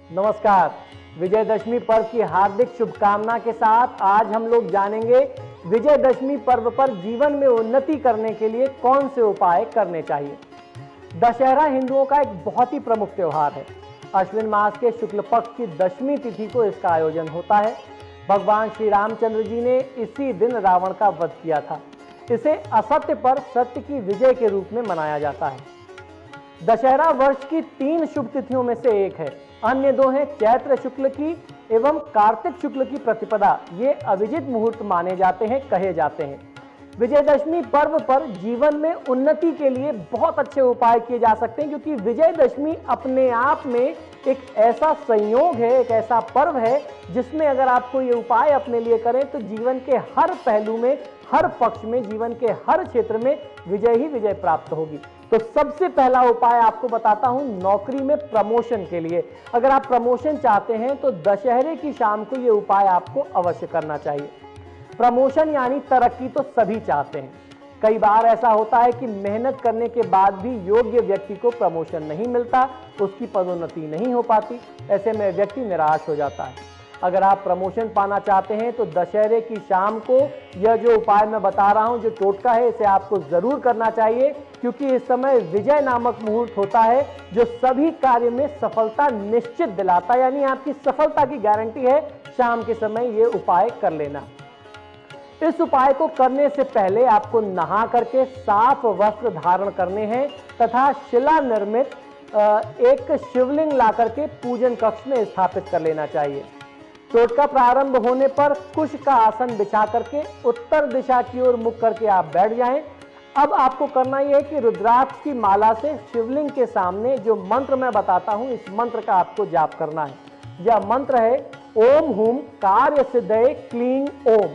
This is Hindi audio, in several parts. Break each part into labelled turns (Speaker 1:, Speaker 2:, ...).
Speaker 1: नमस्कार। विजयदशमी पर्व की हार्दिक शुभकामना के साथ आज हम लोग जानेंगे विजयदशमी पर्व पर जीवन में उन्नति करने के लिए कौन से उपाय करने चाहिए। दशहरा हिंदुओं का एक बहुत ही प्रमुख त्योहार है। अश्विन मास के शुक्ल पक्ष की दशमी तिथि को इसका आयोजन होता है। भगवान श्री रामचंद्र जी ने इसी दिन रावण का वध किया था। इसे असत्य पर सत्य की विजय के रूप में मनाया जाता है। दशहरा वर्ष की 3 शुभ तिथियों में से एक है। अन्य 2 हैं चैत्र शुक्ल की एवं कार्तिक शुक्ल की प्रतिपदा। ये अभिजित मुहूर्त माने जाते हैं, कहे जाते हैं। विजयदशमी पर्व पर जीवन में उन्नति के लिए बहुत अच्छे उपाय किए जा सकते हैं, क्योंकि विजयदशमी अपने आप में एक ऐसा संयोग है, एक ऐसा पर्व है जिसमें अगर आपको ये उपाय अपने लिए करें तो जीवन के हर पहलू में, हर पक्ष में, जीवन के हर क्षेत्र में विजय ही विजय प्राप्त होगी। तो सबसे पहला उपाय आपको बताता हूं नौकरी में प्रमोशन के लिए। अगर आप प्रमोशन चाहते हैं तो दशहरे की शाम को ये उपाय आपको अवश्य करना चाहिए। प्रमोशन यानी तरक्की तो सभी चाहते हैं। कई बार ऐसा होता है कि मेहनत करने के बाद भी योग्य व्यक्ति को प्रमोशन नहीं मिलता, उसकी पदोन्नति नहीं हो पाती। ऐसे में व्यक्ति निराश हो जाता है। अगर आप प्रमोशन पाना चाहते हैं तो दशहरे की शाम को यह जो उपाय मैं बता रहा हूं, जो टोटका है, इसे आपको जरूर करना चाहिए, क्योंकि इस समय विजय नामक मुहूर्त होता है जो सभी कार्य में सफलता निश्चित दिलाता है, यानी आपकी सफलता की गारंटी है। शाम के समय ये उपाय कर लेना। इस उपाय को करने से पहले आपको नहा करके साफ वस्त्र धारण करने हैं तथा शिला निर्मित एक शिवलिंग ला करके पूजन कक्ष में स्थापित कर लेना चाहिए। टोटका प्रारंभ होने पर कुश का आसन बिछा करके उत्तर दिशा की ओर मुख करके आप बैठ जाएं। अब आपको करना यह है कि रुद्राक्ष की माला से शिवलिंग के सामने जो मंत्र मैं बताता हूं, इस मंत्र का आपको जाप करना है। यह मंत्र है ओम हुम कार्य सिद्धये क्लीं ओम।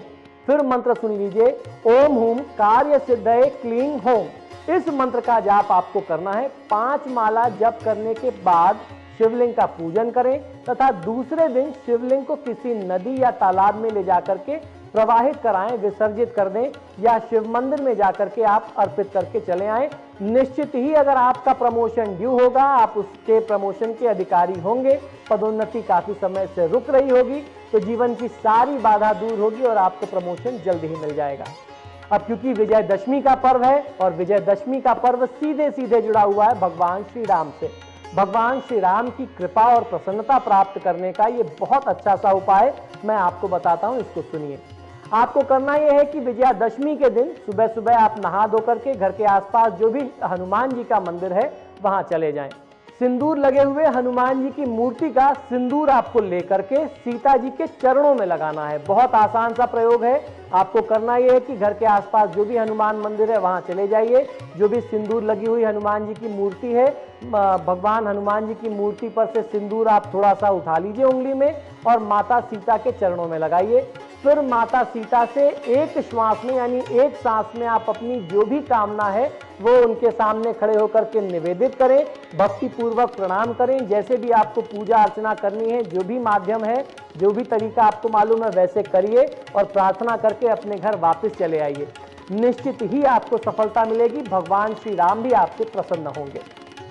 Speaker 1: फिर मंत्र सुन लीजिए, ओम हुम कार्य सिद्धये क्लीं होम। इस मंत्र का जाप आपको करना है। 5 माला जप करने के बाद शिवलिंग का पूजन करें तथा दूसरे दिन शिवलिंग को किसी नदी या तालाब में ले जाकर के प्रवाहित कराएं, विसर्जित कर दें, या शिव मंदिर में जाकर के आप अर्पित करके चले आएं। निश्चित ही अगर आपका प्रमोशन ड्यू होगा, आप उसके प्रमोशन के अधिकारी होंगे, पदोन्नति काफी समय से रुक रही होगी, तो जीवन की सारी बाधा दूर होगी और आपको प्रमोशन जल्द ही मिल जाएगा। अब क्योंकि विजयदशमी का पर्व है और विजयदशमी का पर्व सीधे सीधे जुड़ा हुआ है भगवान श्री राम से, भगवान श्री राम की कृपा और प्रसन्नता प्राप्त करने का ये बहुत अच्छा सा उपाय मैं आपको बताता हूं, इसको सुनिए। आपको करना यह है कि विजयादशमी के दिन सुबह सुबह आप नहा धो करके घर के आसपास जो भी हनुमान जी का मंदिर है वहां चले जाएं। सिंदूर लगे हुए हनुमान जी की मूर्ति का सिंदूर आपको लेकर के सीता जी के चरणों में लगाना है। बहुत आसान सा प्रयोग है। आपको करना यह है कि घर के आसपास जो भी हनुमान मंदिर है वहां चले जाइए। जो भी सिंदूर लगी हुई हनुमान जी की मूर्ति है, भगवान हनुमान जी की मूर्ति पर से सिंदूर आप थोड़ा सा उठा लीजिए उंगली में और माता सीता के चरणों में लगाइए। फिर माता सीता से एक श्वास में, यानी एक सांस में आप अपनी जो भी कामना है वो उनके सामने खड़े होकर के निवेदित करें, भक्ति पूर्वक प्रणाम करें। जैसे भी आपको पूजा अर्चना करनी है, जो भी माध्यम है, जो भी तरीका आपको मालूम है, वैसे करिए और प्रार्थना करके अपने घर वापस चले आइए। निश्चित ही आपको सफलता मिलेगी। भगवान श्री राम भी आपसे प्रसन्न होंगे।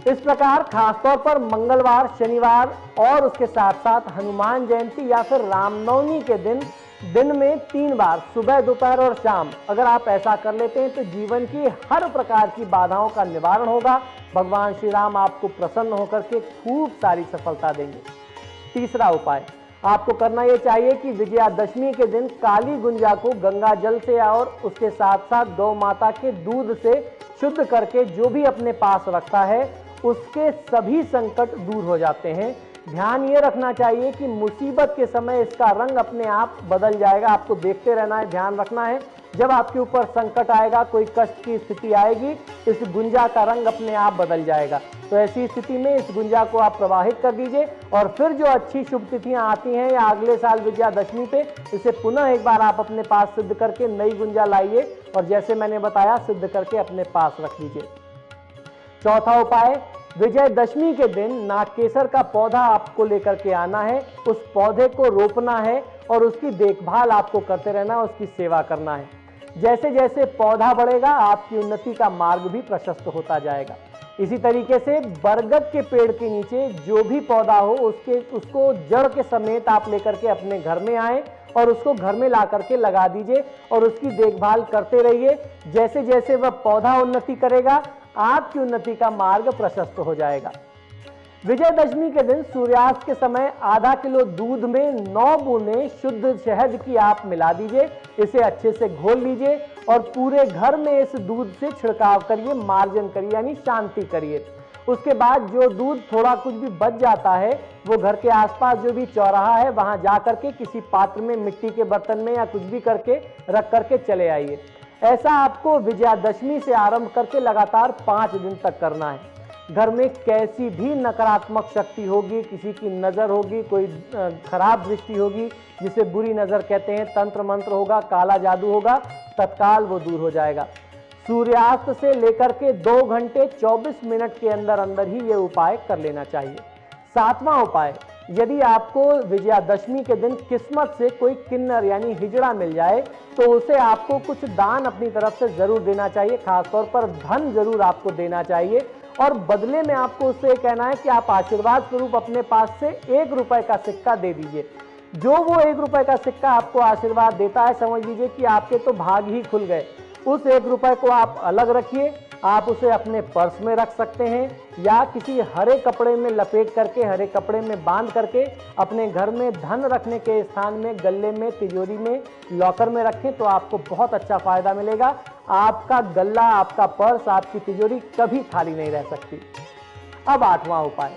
Speaker 1: इस प्रकार खासतौर पर मंगलवार, शनिवार और उसके साथ साथ हनुमान जयंती या फिर रामनवमी के दिन में 3 बार, सुबह, दोपहर और शाम, अगर आप ऐसा कर लेते हैं तो जीवन की हर प्रकार की बाधाओं का निवारण होगा। भगवान श्री राम आपको प्रसन्न होकर के खूब सारी सफलता देंगे। तीसरा उपाय आपको करना यह चाहिए कि विजयादशमी के दिन काली गुंजा को गंगा जल से और उसके साथ साथ गौ माता के दूध से शुद्ध करके जो भी अपने पास रखता है उसके सभी संकट दूर हो जाते हैं। ध्यान ये रखना चाहिए कि मुसीबत के समय इसका रंग अपने आप बदल जाएगा। आपको देखते रहना है, ध्यान रखना है। जब आपके ऊपर संकट आएगा, कोई कष्ट की स्थिति आएगी, इस गुंजा का रंग अपने आप बदल जाएगा। तो ऐसी स्थिति में इस गुंजा को आप प्रवाहित कर दीजिए और फिर जो अच्छी शुभ तिथियां आती हैं या अगले साल विजयादशमी पे, इसे पुनः एक बार आप अपने पास सिद्ध करके नई गुंजा लाइए और जैसे मैंने बताया सिद्ध करके अपने पास रख लीजिए। चौथा उपाय, विजयदशमी के दिन नागकेसर का पौधा आपको लेकर के आना है, उस पौधे को रोपना है और उसकी देखभाल आपको करते रहना है, उसकी सेवा करना है। जैसे जैसे पौधा बढ़ेगा आपकी उन्नति का मार्ग भी प्रशस्त होता जाएगा। इसी तरीके से बरगद के पेड़ के नीचे जो भी पौधा हो उसको जड़ के समेत आप लेकर के अपने घर में आए और उसको घर में ला करके लगा दीजिए और उसकी देखभाल करते रहिए। जैसे जैसे वह पौधा उन्नति करेगा, आपकी उन्नति का मार्ग प्रशस्त हो जाएगा। विजयदशमी के दिन सूर्यास्त के समय आधा किलो दूध में 9 बूंदें शुद्ध शहद की आप मिला दीजिए। इसे अच्छे से घोल लीजिए और पूरे घर में इस दूध से छिड़काव करिए, मार्जन करिए, यानी शांति करिए। उसके बाद जो दूध थोड़ा कुछ भी बच जाता है वो घर के आसपास जो भी चौराहा है वहां जा करके किसी पात्र में, मिट्टी के बर्तन में या कुछ भी करके रख करके चले आइए। ऐसा आपको विजयादशमी से आरंभ करके लगातार 5 दिन तक करना है। घर में कैसी भी नकारात्मक शक्ति होगी, किसी की नज़र होगी, कोई खराब दृष्टि होगी, जिसे बुरी नज़र कहते हैं, तंत्र मंत्र होगा, काला जादू होगा, तत्काल वो दूर हो जाएगा। सूर्यास्त से लेकर के 2 घंटे 24 मिनट के अंदर अंदर ही ये उपाय कर लेना चाहिए। 7वां उपाय, यदि आपको विजयादशमी के दिन किस्मत से कोई किन्नर यानी हिजड़ा मिल जाए तो उसे आपको कुछ दान अपनी तरफ से जरूर देना चाहिए। खासतौर पर धन जरूर आपको देना चाहिए और बदले में आपको उससे कहना है कि आप आशीर्वाद स्वरूप अपने पास से 1 रुपए का सिक्का दे दीजिए। जो वो 1 रुपए का सिक्का आपको आशीर्वाद देता है, समझ लीजिए कि आपके तो भाग ही खुल गए। उस 1 रुपए को आप अलग रखिए, आप उसे अपने पर्स में रख सकते हैं या किसी हरे कपड़े में लपेट करके, हरे कपड़े में बांध करके अपने घर में धन रखने के स्थान में, गल्ले में, तिजोरी में, लॉकर में रखें तो आपको बहुत अच्छा फायदा मिलेगा। आपका गल्ला, आपका पर्स, आपकी तिजोरी कभी खाली नहीं रह सकती। अब 8वां उपाय,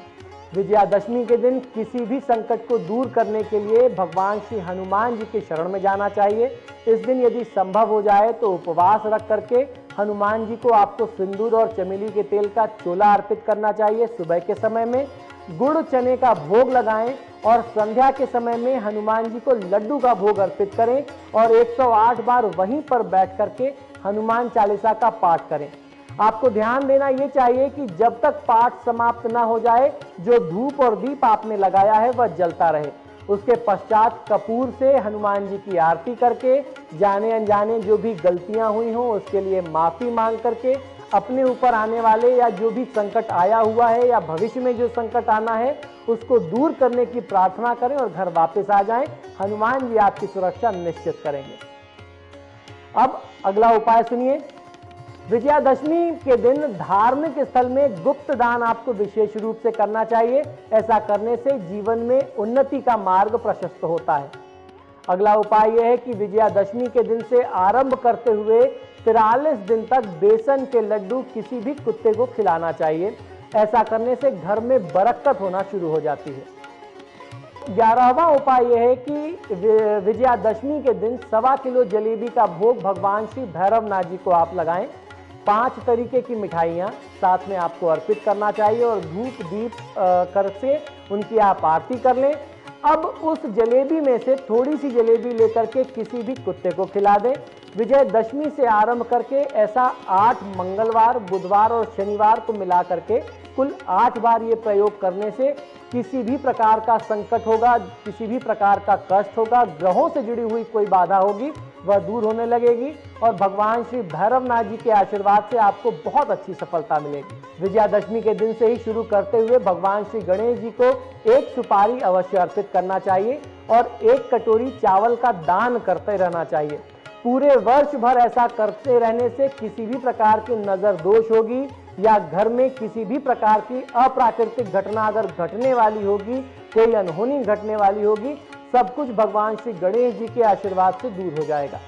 Speaker 1: विजयादशमी के दिन किसी भी संकट को दूर करने के लिए भगवान श्री हनुमान जी के शरण में जाना चाहिए। इस दिन यदि संभव हो जाए तो उपवास रख करके हनुमान जी को आपको सिंदूर और चमेली के तेल का चोला अर्पित करना चाहिए। सुबह के समय में गुड़ चने का भोग लगाएं और संध्या के समय में हनुमान जी को लड्डू का भोग अर्पित करें और 108 बार वहीं पर बैठ करके हनुमान चालीसा का पाठ करें। आपको ध्यान देना ये चाहिए कि जब तक पाठ समाप्त ना हो जाए जो धूप और दीप आपने लगाया है वह जलता रहे। उसके पश्चात कपूर से हनुमान जी की आरती करके जाने अनजाने जो भी गलतियां हुई हों उसके लिए माफ़ी मांग करके अपने ऊपर आने वाले या जो भी संकट आया हुआ है या भविष्य में जो संकट आना है उसको दूर करने की प्रार्थना करें और घर वापस आ जाएं। हनुमान जी आपकी सुरक्षा निश्चित करेंगे। अब अगला उपाय सुनिए। विजयादशमी के दिन धार्मिक स्थल में गुप्त दान आपको विशेष रूप से करना चाहिए। ऐसा करने से जीवन में उन्नति का मार्ग प्रशस्त होता है। अगला उपाय यह है कि विजयादशमी के दिन से आरंभ करते हुए 43 दिन तक बेसन के लड्डू किसी भी कुत्ते को खिलाना चाहिए। ऐसा करने से घर में बरकत होना शुरू हो जाती है। 11वां उपाय यह है कि विजयादशमी के दिन 1.25 किलो जलेबी का भोग भगवान श्री भैरवनाथ जी को आप लगाएं। 5 तरीके की मिठाइयाँ साथ में आपको अर्पित करना चाहिए और धूप दीप करके उनकी आप आरती कर लें। अब उस जलेबी में से थोड़ी सी जलेबी लेकर के किसी भी कुत्ते को खिला दें। विजयदशमी से आरंभ करके ऐसा 8 मंगलवार, बुधवार और शनिवार को मिला करके कुल 8 बार ये प्रयोग करने से किसी भी प्रकार का संकट होगा, किसी भी प्रकार का कष्ट होगा, ग्रहों से जुड़ी हुई कोई बाधा होगी वह दूर होने लगेगी और भगवान श्री भैरवनाथ जी के आशीर्वाद से आपको बहुत अच्छी सफलता मिलेगी। विजयादशमी के दिन से ही शुरू करते हुए भगवान श्री गणेश जी को 1 सुपारी अवश्य अर्पित करना चाहिए और 1 कटोरी चावल का दान करते रहना चाहिए। पूरे वर्ष भर ऐसा करते रहने से किसी भी प्रकार की नजर दोष होगी या घर में किसी भी प्रकार की अप्राकृतिक घटना अगर घटने वाली होगी, कोई अनहोनी घटने वाली होगी, सब कुछ भगवान श्री गणेश जी के आशीर्वाद से दूर हो जाएगा।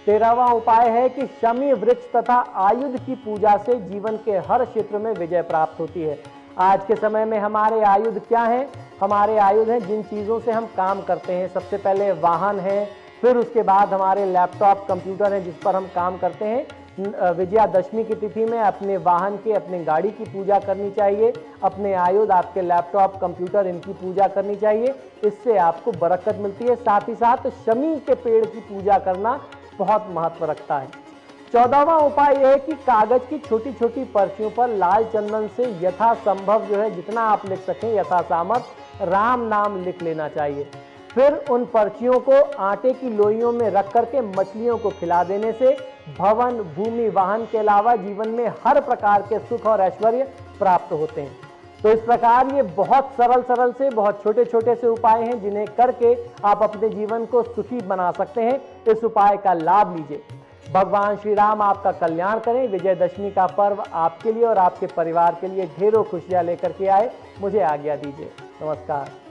Speaker 1: 13वां उपाय है कि शमी वृक्ष तथा आयुध की पूजा से जीवन के हर क्षेत्र में विजय प्राप्त होती है। आज के समय में हमारे आयुध क्या हैं? हमारे आयुध हैं जिन चीज़ों से हम काम करते हैं। सबसे पहले वाहन है, फिर उसके बाद हमारे लैपटॉप, कंप्यूटर हैं जिस पर हम काम करते हैं। विजयादशमी की तिथि में अपने वाहन की, अपनी गाड़ी की पूजा करनी चाहिए। अपने आयुध, आपके लैपटॉप, कंप्यूटर, इनकी पूजा करनी चाहिए। इससे आपको बरकत मिलती है। साथ ही साथ शमी के पेड़ की पूजा करना बहुत महत्व रखता है। 14वां उपाय यह है कि कागज की छोटी छोटी पर्चियों पर लाल चंदन से यथासंभव जो है जितना आप लिख सकें यथासामर्थ राम नाम लिख लेना चाहिए। फिर उन पर्चियों को आटे की लोइयों में रख करके मछलियों को खिला देने से भवन, भूमि, वाहन के अलावा जीवन में हर प्रकार के सुख और ऐश्वर्य प्राप्त होते हैं। तो इस प्रकार ये बहुत सरल से, बहुत छोटे छोटे से उपाय हैं जिन्हें करके आप अपने जीवन को सुखी बना सकते हैं। इस उपाय का लाभ लीजिए। भगवान श्री राम आपका कल्याण करें। विजयदशमी का पर्व आपके लिए और आपके परिवार के लिए ढेरों खुशियां लेकर के आए। मुझे आज्ञा दीजिए। नमस्कार।